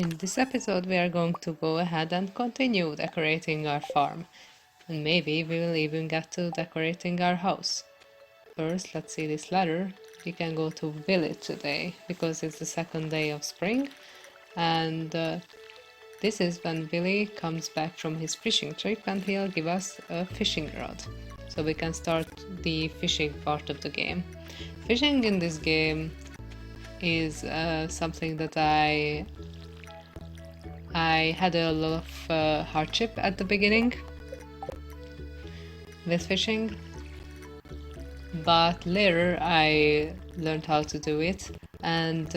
In this episode we are going to go ahead and continue decorating our farm, and maybe we will even get to decorating our house. First, let's see this ladder. We can go to village today because it's the second day of spring, and this is when Billy comes back from his fishing trip and he'll give us a fishing rod. So we can start the fishing part of the game. Fishing in this game is something that I had a lot of hardship at the beginning with fishing, but later I learned how to do it, and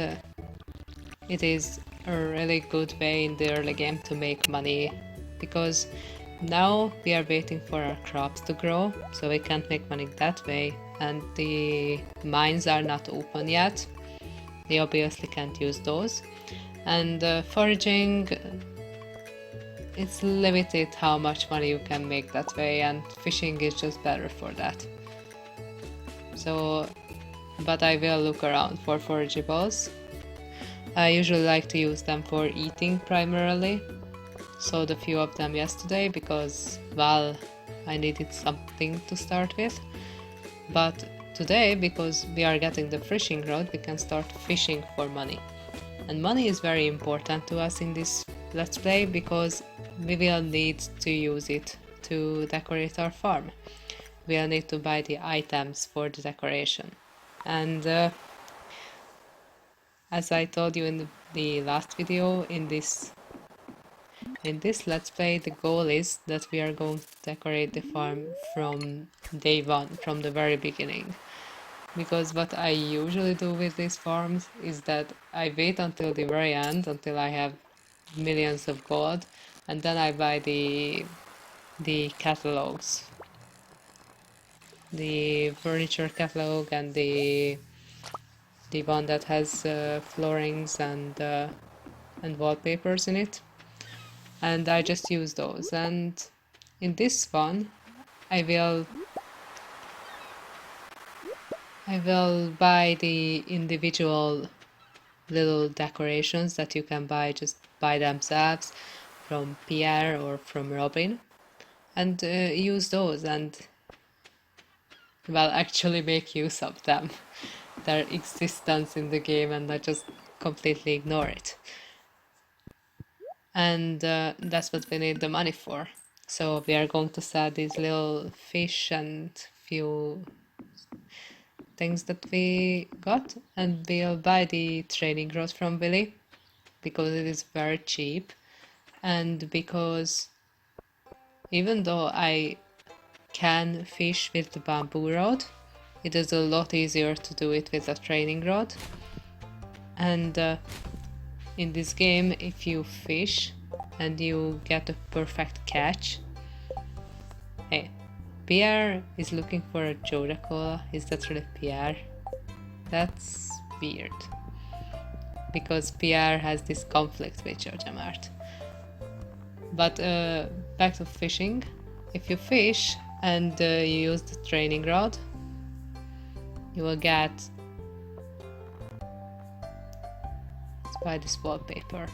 it is a really good way in the early game to make money, because now we are waiting for our crops to grow, so we can't make money that way, and the mines are not open yet. We obviously can't use those. And foraging, it's limited how much money you can make that way, and fishing is just better for that. So, but I will look around for forageables. I usually like to use them for eating primarily. Sowed a few of them yesterday because, well, I needed something to start with. But today, because we are getting the fishing rod, we can start fishing for money. And money is very important to us in this Let's Play because we will need to use it to decorate our farm. We'll need to buy the items for the decoration. And as I told you in the last video, in this Let's Play, the goal is that we are going to decorate the farm from day one, from the very beginning. Because what I usually do with these farms is that I wait until the very end, until I have millions of gold, and then I buy the catalogs, the furniture catalog and the one that has floorings and wallpapers in it, and I just use those. And in this one, I will buy the individual little decorations that you can buy just by themselves from Pierre or from Robin, and use those and, well, actually make use of them, their existence in the game, and not just completely ignore it. And that's what we need the money for. So we are going to sell these little fish and few things that we got, and we'll buy the training rod from Willy because it is very cheap, and because even though I can fish with the bamboo rod, it is a lot easier to do it with a training rod. And in this game, if you fish and you get a perfect catch, hey, Pierre is looking for a Joda Cola. Is that really Pierre? That's weird. Because Pierre has this conflict with Joja Mart. But back to fishing. If you fish and you use the training rod, you will get... Let's buy this wallpaper.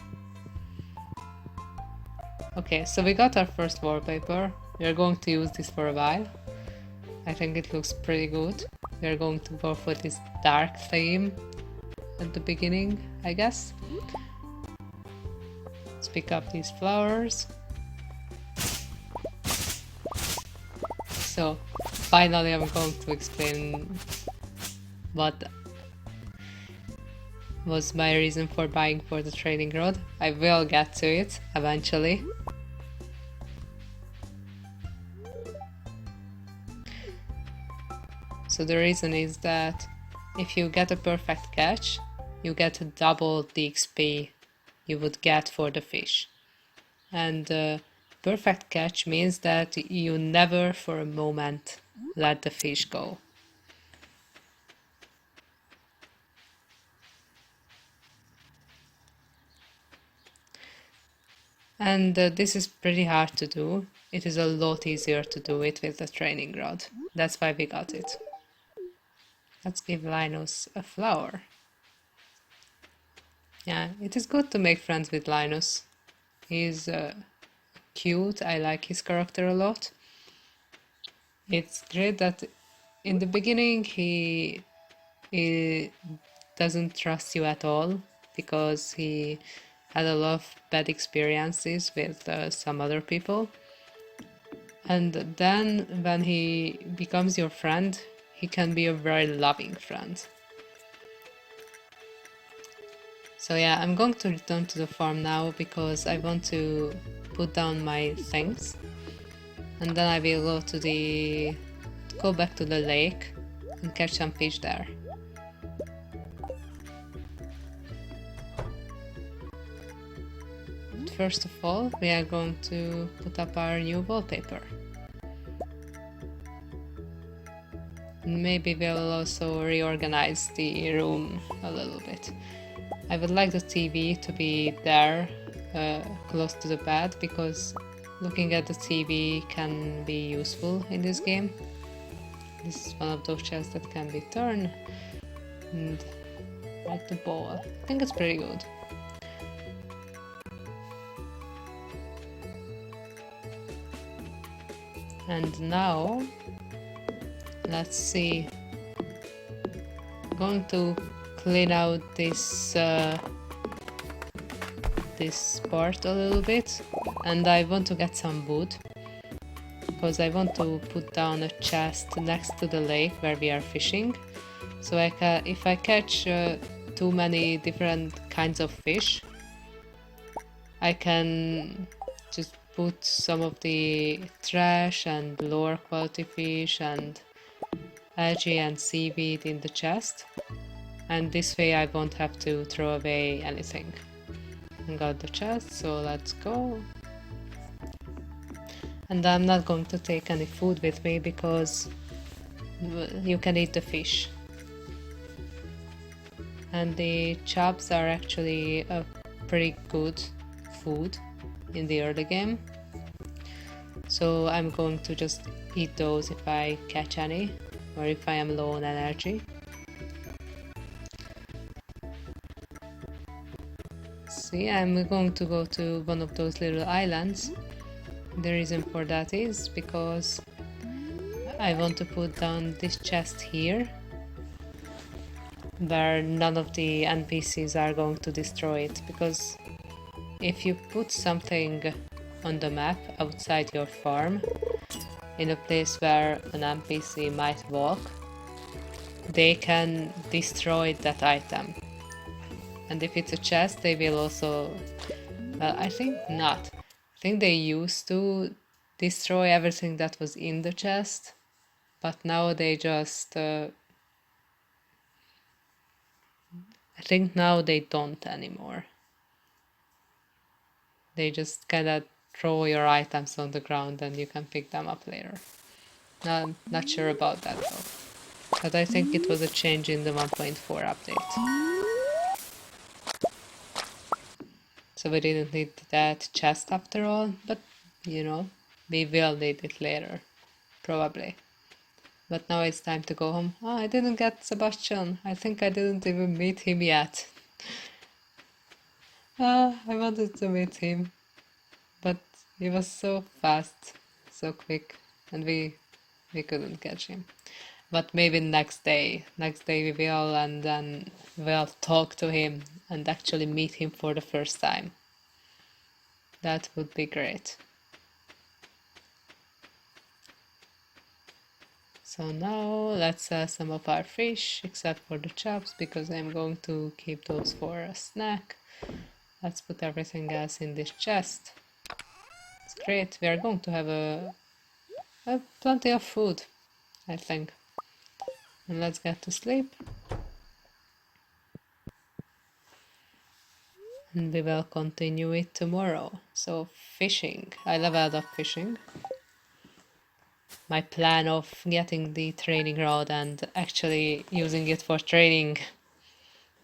Okay, so we got our first wallpaper. We are going to use this for a while. I think it looks pretty good. We are going to go for this dark theme at the beginning, I guess. Let's pick up these flowers. So, finally I'm going to explain what was my reason for buying for the training rod. I will get to it eventually. So the reason is that if you get a perfect catch, you get double the XP you would get for the fish. And perfect catch means that you never for a moment let the fish go. And this is pretty hard to do. It is a lot easier to do it with the training rod. That's why we got it. Let's give Linus a flower. Yeah, it is good to make friends with Linus. He's cute. I like his character a lot. It's great that in the beginning he doesn't trust you at all because he had a lot of bad experiences with some other people. And then when he becomes your friend, he can be a very loving friend. So yeah, I'm going to return to the farm now because I want to put down my things. And then I will go back to the lake and catch some fish there. But first of all, we are going to put up our new wallpaper. Maybe we'll also reorganize the room a little bit. I would like the TV to be there, close to the bed, because looking at the TV can be useful in this game. This is one of those chests that can be turned, and like the ball. I think it's pretty good. And now, let's see. I'm going to clean out this part a little bit, and I want to get some wood because I want to put down a chest next to the lake where we are fishing. So if I catch too many different kinds of fish, I can just put some of the trash and lower quality fish and algae and seaweed in the chest, and this way I won't have to throw away anything. I got the chest, so let's go. And I'm not going to take any food with me because you can eat the fish. And the chops are actually a pretty good food in the early game. So I'm going to just eat those if I catch any, or if I am low on energy. See, I'm going to go to one of those little islands. The reason for that is because I want to put down this chest here, where none of the NPCs are going to destroy it, because if you put something on the map outside your farm, in a place where an NPC might walk, they can destroy that item. And if it's a chest, they will also... Well, I think not. I think they used to destroy everything that was in the chest, but now they just... I think now they don't anymore. They just kinda throw your items on the ground and you can pick them up later. No, not sure about that though. But I think it was a change in the 1.4 update. So we didn't need that chest after all, but you know, we will need it later. Probably. But now it's time to go home. Oh, I didn't get Sebastian. I think I didn't even meet him yet. I wanted to meet him, but he was so fast, so quick, and we couldn't catch him. But maybe next day we will, and then we'll talk to him and actually meet him for the first time. That would be great. So now let's sell some of our fish, except for the chops, because I'm going to keep those for a snack. Let's put everything else in this chest. It's great. We are going to have a plenty of food, I think. And let's get to sleep. And we will continue it tomorrow. So fishing. I leveled up fishing. My plan of getting the training rod and actually using it for training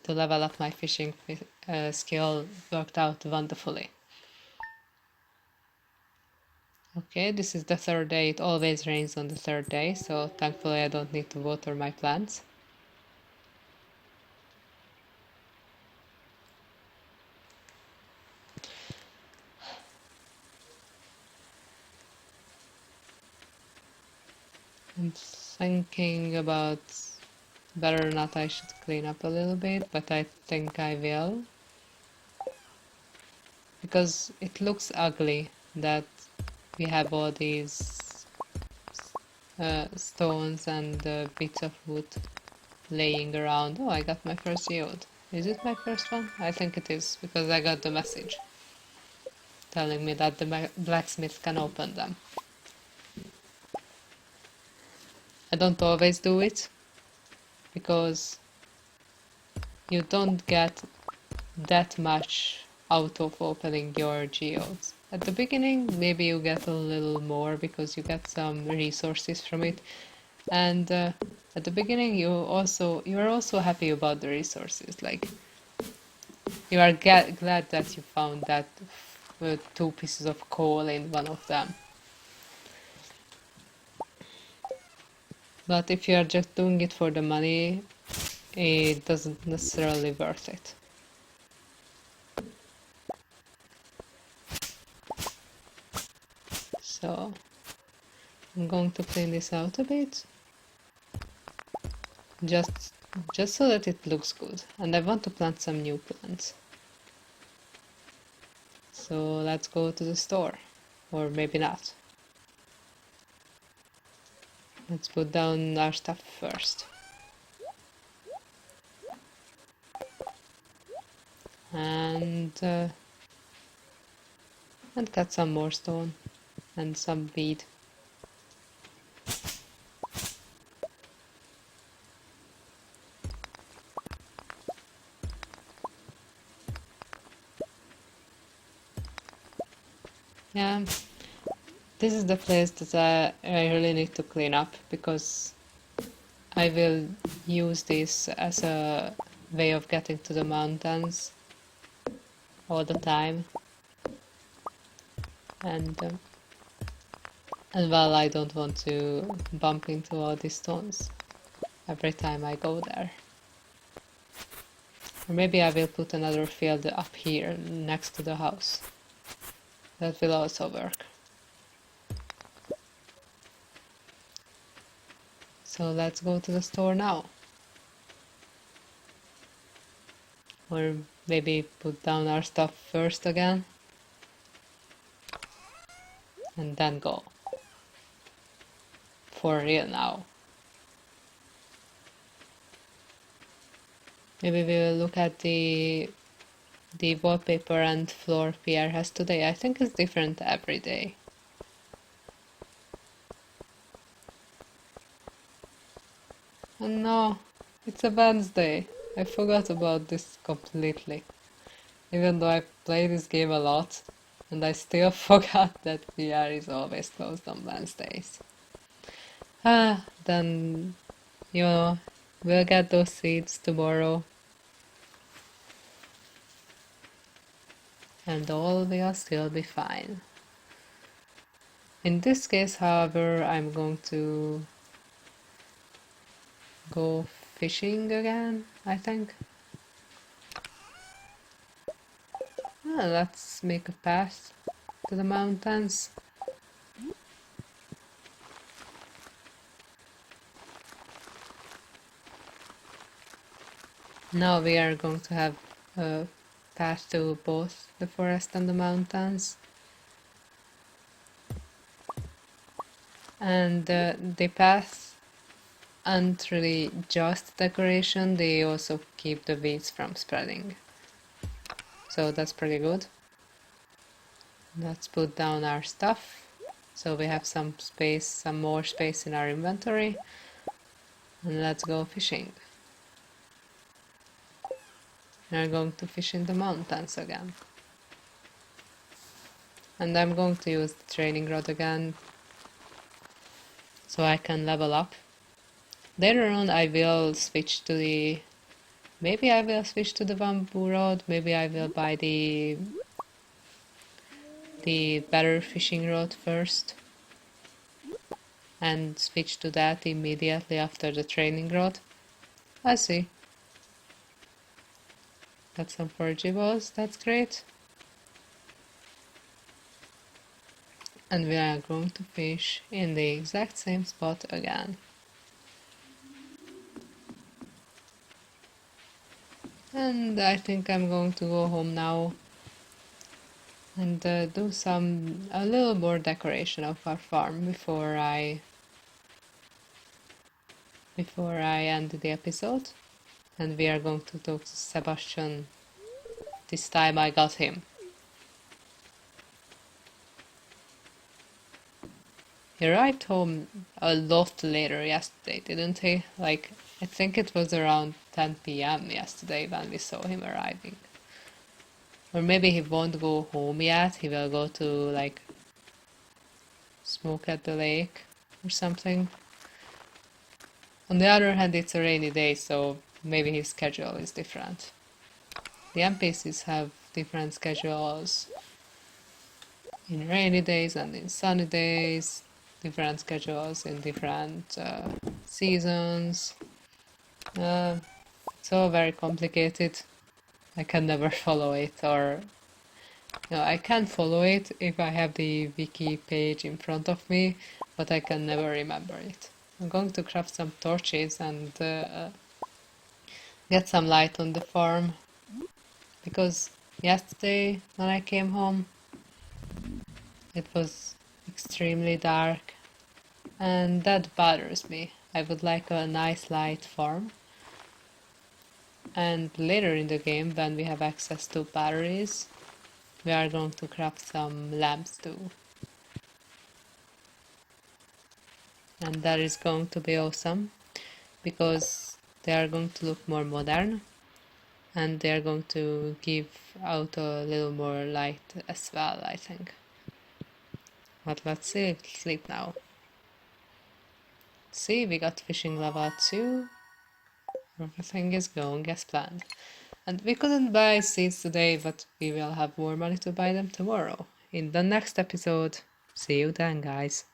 to level up my fishing skill worked out wonderfully. Okay, this is the third day. It always rains on the third day, so thankfully I don't need to water my plants. I'm thinking about whether or not I should clean up a little bit, but I think I will. Because it looks ugly that we have all these stones and bits of wood laying around. Oh, I got my first geode. Is it my first one? I think it is, because I got the message telling me that the blacksmith can open them. I don't always do it, because you don't get that much out of opening your geodes. At the beginning, maybe you get a little more because you get some resources from it, and at the beginning you are also happy about the resources. Like you are glad that you found that 2 pieces of coal in one of them. But if you are just doing it for the money, it doesn't necessarily worth it. So I'm going to clean this out a bit, just so that it looks good. And I want to plant some new plants. So let's go to the store, or maybe not. Let's put down our stuff first. And cut some more stone and some bead. Yeah, this is the place that I really need to clean up, because I will use this as a way of getting to the mountains all the time. And well, I don't want to bump into all these stones every time I go there. Or maybe I will put another field up here next to the house. That will also work. So let's go to the store now. Or maybe put down our stuff first again. And then go. For real now. Maybe we will look at the wallpaper and floor Pierre has today. I think it's different every day. And no, it's a Wednesday. I forgot about this completely. Even though I play this game a lot, and I still forgot that VR is always closed on Wednesdays. Then, we'll get those seeds tomorrow. And all will still be fine. In this case, however, I'm going to go fishing again, I think. Let's make a path to the mountains. Now we are going to have a path to both the forest and the mountains. And the paths aren't really just decoration, they also keep the weeds from spreading. So that's pretty good. Let's put down our stuff. So we have some more space in our inventory. And let's go fishing. We're going to fish in the mountains again. And I'm going to use the training rod again, so I can level up. Later on I will switch to the... Maybe I will switch to the bamboo rod, maybe I will buy the better fishing rod first. And switch to that immediately after the training rod. I see. Got some forageables, that's great. and we are going to fish in the exact same spot again. And I think I'm going to go home now and do a little more decoration of our farm before I end the episode. And we are going to talk to Sebastian. This time I got him. He arrived home a lot later yesterday, didn't he? Like, I think it was around 10 p.m. yesterday when we saw him arriving. Or maybe he won't go home yet, he will go to, like, smoke at the lake or something. On the other hand, it's a rainy day, so maybe his schedule is different. The NPCs have different schedules in rainy days and in sunny days, different schedules in different seasons. It's all very complicated. I can never follow it, or no, I can follow it if I have the wiki page in front of me, but I can never remember it. I'm going to craft some torches and get some light on the farm, because yesterday when I came home it was extremely dark and that bothers me. I would like a nice light farm. And later in the game, when we have access to batteries, we are going to craft some lamps too. And that is going to be awesome, because they are going to look more modern and they are going to give out a little more light as well, I think. But let's sleep now. See, we got fishing level 2. Everything is going as planned. And we couldn't buy seeds today, but we will have more money to buy them tomorrow. In the next episode. See you then, guys.